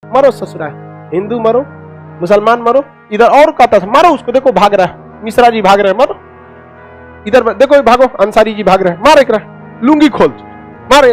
मरो ससुरा, हिंदू मरो, मुसलमान मरो। इधर और कहता था मारो उसको, देखो भाग रहा है, मिश्रा जी भाग रहे हैं, मरो। इधर देखो भागो, अंसारी जी भाग रहे हैं, मार एक रहा, लुंगी खोल मारे।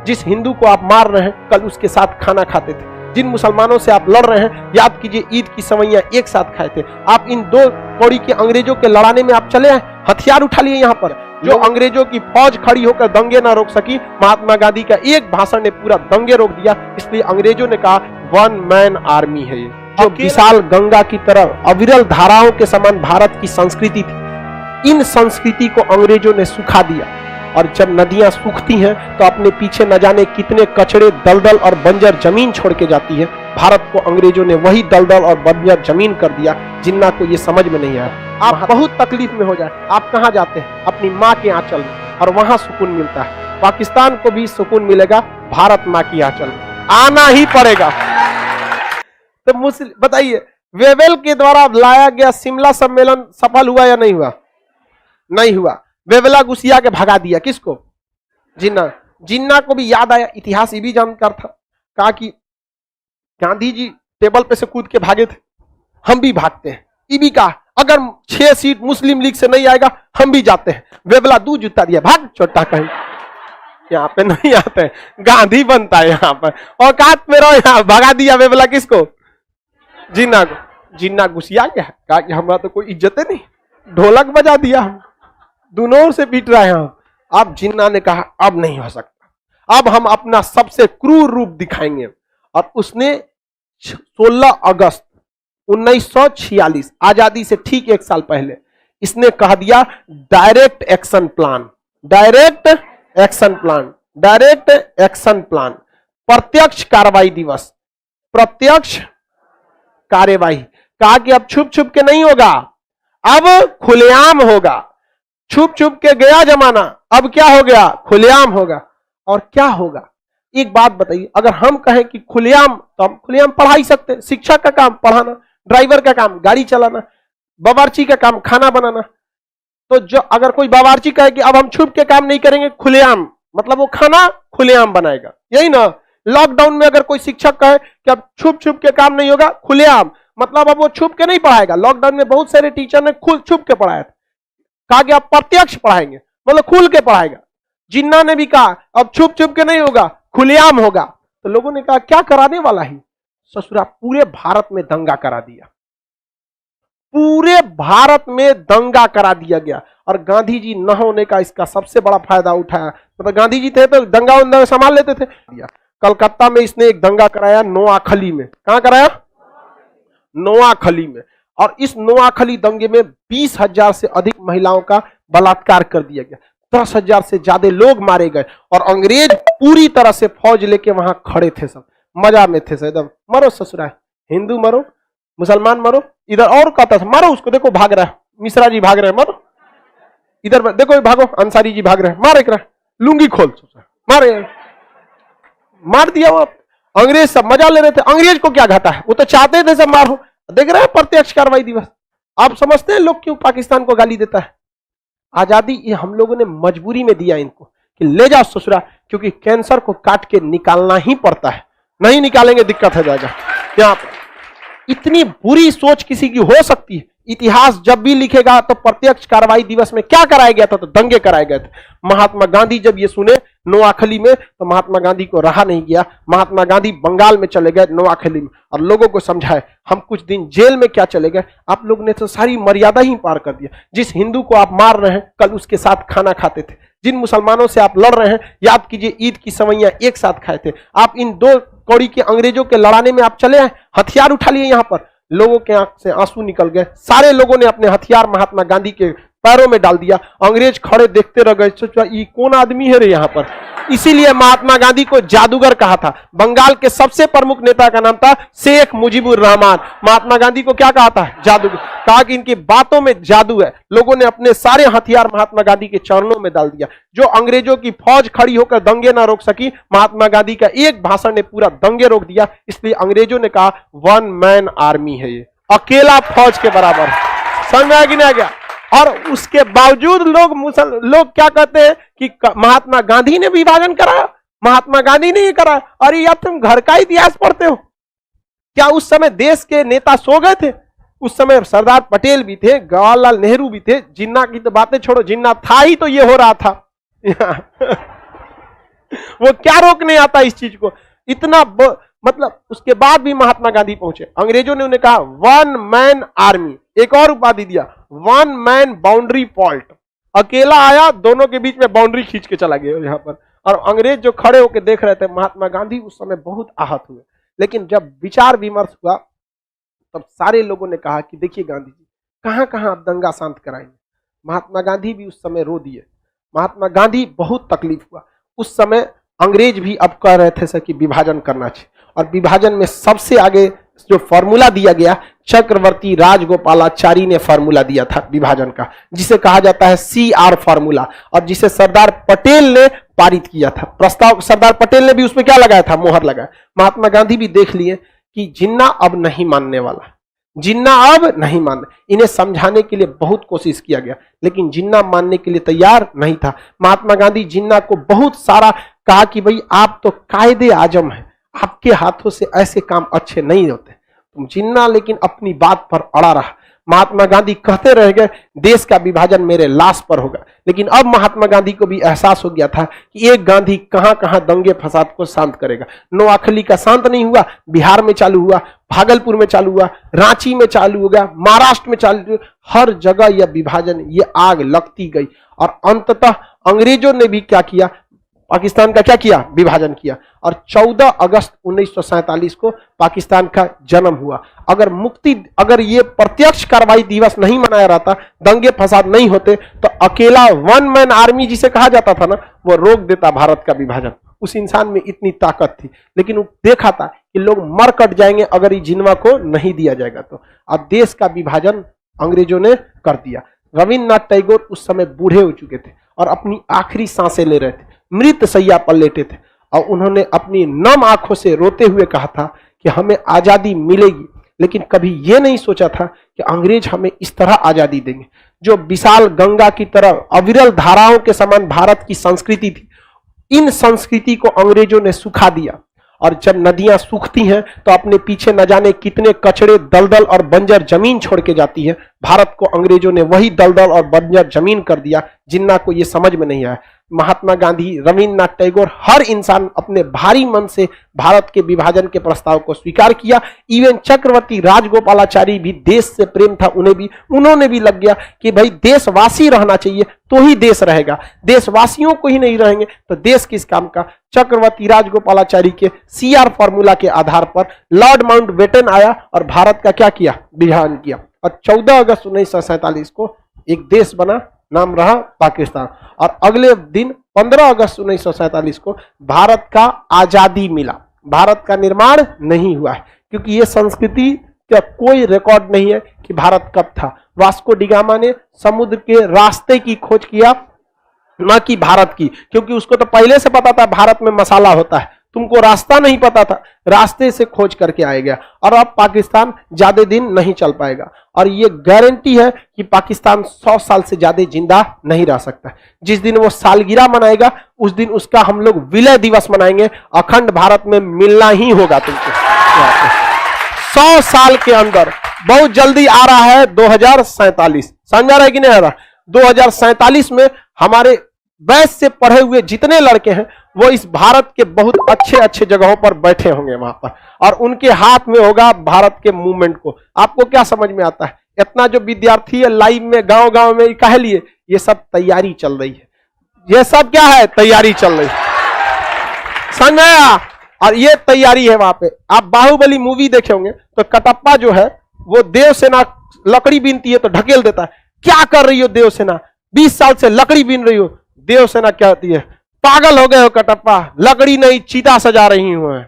जिस हिंदू को आप मार रहे हैं कल उसके साथ खाना खाते थे, जिन मुसलमानों से आप लड़ रहे हैं याद कीजिए ईद की सवैयां एक साथ खाए थे। आप इन दो कौड़ी के अंग्रेजों के लड़ाने में आप चले आए, हथियार उठा लिए यहाँ पर। जो अंग्रेजों की फौज खड़ी होकर दंगे ना रोक सकी, महात्मा गांधी का एक भाषण ने पूरा दंगे रोक दिया। इसलिए अंग्रेजों ने कहा वन मैन आर्मी है ये। जो विशाल गंगा की तरह अविरल धाराओं के समान भारत की संस्कृति थी, इन संस्कृति को अंग्रेजों ने सुखा दिया। और जब नदियां सूखती हैं तो अपने पीछे न जाने कितने कचड़े, दलदल और बंजर जमीन छोड़ के जाती है। भारत को अंग्रेजों ने वही दलदल और बंजर जमीन कर दिया। जिन्ना को ये समझ में नहीं आया। आप बहुत तकलीफ में हो जाए, आप कहाँ जाते हैं? अपनी माँ के आंचल में, और वहां सुकून मिलता है। पाकिस्तान को भी सुकून मिलेगा, भारत माँ की आंचल में आना ही पड़ेगा। तो मुस्लिम बताइए, वेवेल के द्वारा लाया गया शिमला सम्मेलन सफल हुआ या नहीं हुआ? नहीं हुआ। वेवेला घुसिया के भगा दिया किसको? जिन्ना। जिन्ना को भी याद आया, इतिहास ये भी जानकार था, कहा कि गांधी जी टेबल पे से कूद के भागे थे, हम भी भागते हैं। ये भी कहा अगर 6 सीट मुस्लिम लीग से नहीं आएगा हम भी जाते हैं। वेवेला 2 जूता दिया, भाग छोटा कहीं, यहाँ पे नहीं आते हैं, गांधी बनता है यहाँ पर। और कात में रहो, यहाँ भगा दिया वेवेला किसको? जिन्ना को। जिन्ना घुसिया गया, कहा कि हमारा तो कोई इज्जत नहीं, ढोलक बजा दिया, हम दोनों ओर से पीट रहे हैं। अब जिन्ना ने कहा अब नहीं हो सकता, अब हम अपना सबसे क्रूर रूप दिखाएंगे। और उसने 16 अगस्त 1946 आजादी से ठीक 1 साल पहले इसने कह दिया direct action plan, direct action plan, direct action plan, प्रत्यक्ष कार्रवाई दिवस, प्रत्यक्ष कार्यवाही। कहा कि अब छुप छुप के नहीं होगा, अब खुलेआम होगा। छुप छुप के गया जमाना, अब क्या हो गया? खुलेआम होगा। और क्या होगा? एक बात बताइए, अगर हम कहें कि खुलेआम, तो हम खुलेआम पढ़ा ही सकते हैं। शिक्षक का काम पढ़ाना, ड्राइवर का काम गाड़ी चलाना, बावर्ची का काम खाना बनाना। तो जो अगर कोई बावर्ची कहे कि अब हम छुप के काम नहीं करेंगे, खुलेआम, मतलब वो खाना खुलेआम बनाएगा, यही ना। लॉकडाउन में अगर कोई शिक्षक कहे कि अब छुप छुप के काम नहीं होगा, खुलेआम, मतलब अब वो छुप के नहीं पढ़ाएगा। लॉकडाउन में बहुत सारे टीचर ने खुल छुप के पढ़ाया था, कहा कि आप प्रत्यक्ष पढ़ाएंगे, मतलब खुल के पढ़ाएगा। जिन्ना ने भी कहा अब छुप छुप के नहीं होगा, खुलेआम होगा। तो लोगों ने कहा क्या कराने वाला है? ससुरा पूरे भारत में दंगा करा दिया, पूरे भारत में दंगा करा दिया गया। और गांधी जी न होने का इसका सबसे बड़ा फायदा उठाया। मतलब गांधी जी थे तो दंगा वंगा संभाल लेते थे। कलकत्ता में इसने एक दंगा कराया, नोआखली में। कहां कराया? नोआखली में। और इस नोआखली दंगे में 20,000 से अधिक महिलाओं का बलात्कार कर दिया गया, 10,000 से ज्यादा लोग मारे गए। और अंग्रेज पूरी तरह से फौज लेके वहां खड़े थे, सब मजा में थे एकदम। मरो ससुरा, हिंदू मरो, मुसलमान मरो। इधर और कहता था मारो उसको, देखो भाग रहा है, मिश्रा जी भाग रहे हैं, मरो। इधर देखो भागो, अंसारी जी भाग रहे हैं, मार एक रहा, लुंगी खोल मारे, मार दिया। वो अंग्रेज सब मजा ले रहे थे। अंग्रेज को क्या घाटा है, वो तो चाहते थे सब मारो। देख रहे हैं प्रत्यक्ष कार्रवाई दिवस। आप समझते हैं लोग क्यों पाकिस्तान को गाली देता है? आजादी ये हम लोगों ने मजबूरी में दिया इनको कि ले जाओ ससुरा, क्योंकि कैंसर को काट के निकालना ही पड़ता है, नहीं निकालेंगे दिक्कत हो जाएगा। यहाँ पर इतनी बुरी सोच किसी की हो सकती है? इतिहास जब भी लिखेगा तो प्रत्यक्ष कार्रवाई दिवस में क्या कराया गया था? तो दंगे कराए गए थे। महात्मा गांधी जब ये सुने नोआखली में, तो महात्मा गांधी को रहा नहीं गया। महात्मा गांधी बंगाल में चले गए, नोआखली में, और लोगों को समझाए। हम कुछ दिन जेल में क्या चले गए, आप लोगों ने तो सारी मर्यादा ही पार कर दिया। जिस हिंदू को आप मार रहे हैं कल उसके साथ खाना खाते थे, जिन मुसलमानों से आप लड़ रहे हैं याद कीजिए ईद की सवैयां एक साथ खाए थे। आप इन दो कौड़ी के अंग्रेजों के लड़ाने में आप चले आए, हथियार उठा लिए यहाँ पर। लोगों के आंख से आंसू निकल गए, सारे लोगों ने अपने हथियार महात्मा गांधी के पैरों में डाल दिया। अंग्रेज खड़े देखते रह गए, सोचा ये कौन आदमी है रे यहाँ पर। इसीलिए महात्मा गांधी को जादूगर कहा था। बंगाल के सबसे प्रमुख नेता का नाम था शेख मुजीबुर रहमान। महात्मा गांधी को क्या कहा था? जादूगर। कहा कि इनकी बातों में जादू है। लोगों ने अपने सारे हथियार महात्मा गांधी के चरणों में डाल दिया। जो अंग्रेजों की फौज खड़ी होकर दंगे ना रोक सकी, महात्मा गांधी का एक भाषण ने पूरा दंगे रोक दिया। इसलिए अंग्रेजों ने कहा वन मैन आर्मी है ये, अकेला फौज के बराबर। समझ में आ गया ना गया? और उसके बावजूद लोग क्या कहते हैं कि महात्मा गांधी ने विभाजन कराया, महात्मा गांधी ने ये कराया। अरे यार तुम घर का इतिहास पढ़ते हो, क्या उस समय देश के नेता सो गए थे? उस समय सरदार पटेल भी थे, जवाहरलाल नेहरू भी थे। जिन्ना की तो बातें छोड़ो, जिन्ना था ही तो ये हो रहा था। वो क्या रोकने आता इस चीज को? इतना मतलब उसके बाद भी महात्मा गांधी पहुंचे। अंग्रेजों ने उन्हें कहा वन मैन आर्मी, एक और उपाधि दिया, वन मैन बाउंड्री फॉल्ट। अकेला आया, दोनों के बीच में बाउंड्री खींच के चला गया यहां पर। और अंग्रेज जो खड़े होकर देख रहे थे, महात्मा गांधी उस समय बहुत आहत हुए। लेकिन जब विचार विमर्श हुआ तब सारे लोगों ने कहा कि देखिए गांधी जी, कहां कहां आप दंगा शांत कराएंगे। महात्मा गांधी भी उस समय रो दिए। महात्मा गांधी बहुत तकलीफ हुआ। उस समय अंग्रेज भी अब कह रहे थे सर कि विभाजन करना चाहिए, और विभाजन में सबसे आगे जो फॉर्मूला दिया गया, चक्रवर्ती राजगोपालाचारी ने फॉर्मूला दिया था विभाजन का, जिसे कहा जाता है CR फॉर्मूला, और जिसे सरदार पटेल ने पारित किया था प्रस्ताव। सरदार पटेल ने भी उसमें क्या लगाया था? मोहर लगाया। महात्मा गांधी भी देख लिए कि जिन्ना अब नहीं मानने वाला, जिन्ना अब नहीं मान। इन्हें समझाने के लिए बहुत कोशिश किया गया, लेकिन जिन्ना मानने के लिए तैयार नहीं था। महात्मा गांधी जिन्ना को बहुत सारा कहा कि भाई आप तो कायदे आजम हैं, आपके हाथों से ऐसे काम अच्छे नहीं होते। तुम जिन्ना लेकिन अपनी बात पर अड़ा रहा। महात्मा गांधी कहते रह गए देश का विभाजन मेरे लाश पर होगा। लेकिन अब महात्मा गांधी को भी एहसास हो गया था कि एक गांधी कहां कहां दंगे फसाद को शांत करेगा। नोआखली का शांत नहीं हुआ, बिहार में चालू हुआ, भागलपुर में चालू हुआ, रांची में चालू हो गया, महाराष्ट्र में चालू, हर जगह यह विभाजन, ये आग लगती गई। और अंततः अंग्रेजों ने भी क्या किया? पाकिस्तान का क्या किया? विभाजन किया। और 14 अगस्त 1947 को पाकिस्तान का जन्म हुआ। अगर ये प्रत्यक्ष कार्रवाई दिवस नहीं मनाया रहता, दंगे फसाद नहीं होते, तो अकेला वन मैन आर्मी जिसे कहा जाता था ना, वो रोक देता भारत का विभाजन। उस इंसान में इतनी ताकत थी। लेकिन वो देखा था कि लोग मर कट जाएंगे अगर ये जिन्ना को नहीं दिया जाएगा तो। अब देश का विभाजन अंग्रेजों ने कर दिया। रविन्द्रनाथ टैगोर उस समय बूढ़े हो चुके थे और अपनी आखिरी सांसें ले रहे थे, मृत शैया पर लेटे थे, और उन्होंने अपनी नम आंखों से रोते हुए कहा था कि हमें आजादी मिलेगी। लेकिन कभी यह नहीं सोचा था कि अंग्रेज हमें इस तरह आजादी देंगे। जो विशाल गंगा की तरह अविरल धाराओं के समान भारत की संस्कृति थी, इन संस्कृति को अंग्रेजों ने सुखा दिया। और जब नदियां सूखती हैं तो अपने पीछे न जाने कितने कचड़े, दलदल और बंजर जमीन छोड़ के जाती है। भारत को अंग्रेजों ने वही दलदल और बंजर जमीन कर दिया। जिन्ना को यह समझ में नहीं आया। महात्मा गांधी, रविन्द्रनाथ टैगोर, हर इंसान अपने भारी मन से भारत के विभाजन के प्रस्ताव को स्वीकार किया। इवन चक्रवर्ती राजगोपालाचारी भी, देश से प्रेम था उन्होंने भी लग गया कि भाई देशवासी रहना चाहिए तो ही देश रहेगा, देशवासियों को ही नहीं रहेंगे तो देश किस काम का। चक्रवर्ती राजगोपालाचारी के CR फॉर्मूला के आधार पर लॉर्ड माउंटबेटन आया और भारत का क्या किया? विभाजन किया। और 14 अगस्त 1947 को एक देश बना, नाम रहा पाकिस्तान। और अगले दिन 15 अगस्त 1947 को भारत का आजादी मिला। भारत का निर्माण नहीं हुआ है, क्योंकि यह संस्कृति का कोई रिकॉर्ड नहीं है कि भारत कब था। वास्को डिगामा ने समुद्र के रास्ते की खोज किया, न कि भारत की, क्योंकि उसको तो पहले से पता था भारत में मसाला होता है, तुमको रास्ता नहीं पता था, रास्ते से खोज करके आया गया। और अब पाकिस्तान ज्यादा दिन नहीं चल पाएगा, और ये गारंटी है कि पाकिस्तान 100 साल से ज्यादा जिंदा नहीं रह सकता। जिस दिन वो सालगिरह मनाएगा उस दिन उसका हम लोग विलय दिवस मनाएंगे। अखंड भारत में मिलना ही होगा तुमको 100 साल के अंदर। बहुत जल्दी आ रहा है 2047, समझ रहा है कि नहीं आ रहा? 2047 में हमारे वैसे से पढ़े हुए जितने लड़के हैं वो इस भारत के बहुत अच्छे अच्छे जगहों पर बैठे होंगे वहां पर, और उनके हाथ में होगा भारत के मूवमेंट को। आपको क्या समझ में आता है? इतना जो विद्यार्थी है लाइव में, गांव गांव में, कह लिए ये सब तैयारी चल रही है। ये सब क्या है? तैयारी चल रही है, समझ में आया? और ये तैयारी है वहां पे। आप बाहुबली मूवी देखे होंगे तो कटप्पा जो है वो देवसेना लकड़ी बीनती है तो ढकेल देता है। क्या कर रही हो देवसेना? 20 साल से लकड़ी बीन रही हो। देवसेना क्या होती है? पागल हो गए हो कटप्पा, लकड़ी नहीं चिता सजा रही हूं।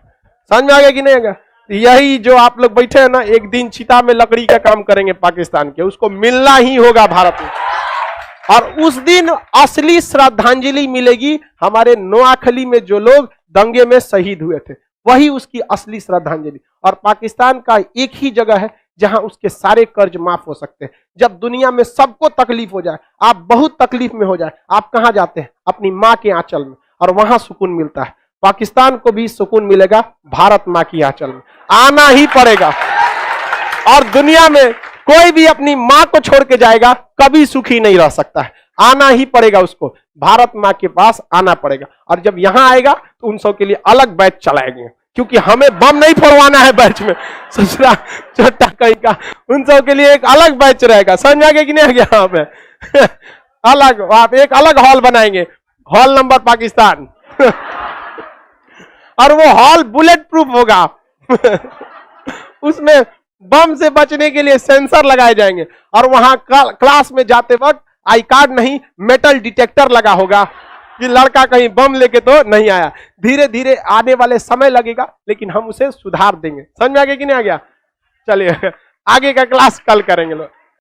समझ में आ गया कि नहीं आएगा? यही जो आप लोग बैठे हैं ना, एक दिन चिता में लकड़ी का काम करेंगे पाकिस्तान के, उसको मिलना ही होगा भारत में। और उस दिन असली श्रद्धांजलि मिलेगी हमारे नोआखली में जो लोग दंगे में शहीद हुए थे, वही उसकी असली श्रद्धांजलि। और पाकिस्तान का एक ही जगह है जहां उसके सारे कर्ज माफ हो सकते हैं। जब दुनिया में सबको तकलीफ हो जाए, आप बहुत तकलीफ में हो जाए, आप कहां जाते हैं? अपनी मां के आंचल में, और वहां सुकून मिलता है। पाकिस्तान को भी सुकून मिलेगा भारत मां की आंचल में। आना ही पड़ेगा। और दुनिया में कोई भी अपनी मां को छोड़ के जाएगा कभी सुखी नहीं रह सकता है। आना ही पड़ेगा उसको, भारत मां के पास आना पड़ेगा। और जब यहां आएगा तो उन सब के लिए अलग बैच चलाएंगे, क्योंकि हमें बम नहीं फोड़वाना है बैच में, ससुरा छोटा कहीं का। उन सब के लिए एक अलग बैच रहेगा। समझ आ गया कि नहीं आ गया? यहाँ पे अलग, आप एक अलग हॉल बनाएंगे, हॉल नंबर पाकिस्तान और वो हॉल बुलेट प्रूफ होगा उसमें बम से बचने के लिए सेंसर लगाए जाएंगे। और वहां क्लास में जाते वक्त आई कार्ड नहीं, मेटल डिटेक्टर लगा होगा कि लड़का कहीं बम लेके तो नहीं आया। धीरे धीरे आने वाले समय लगेगा, लेकिन हम उसे सुधार देंगे। समझ में आ गया कि नहीं आ गया? चलिए आगे का क्लास कल करेंगे लोग।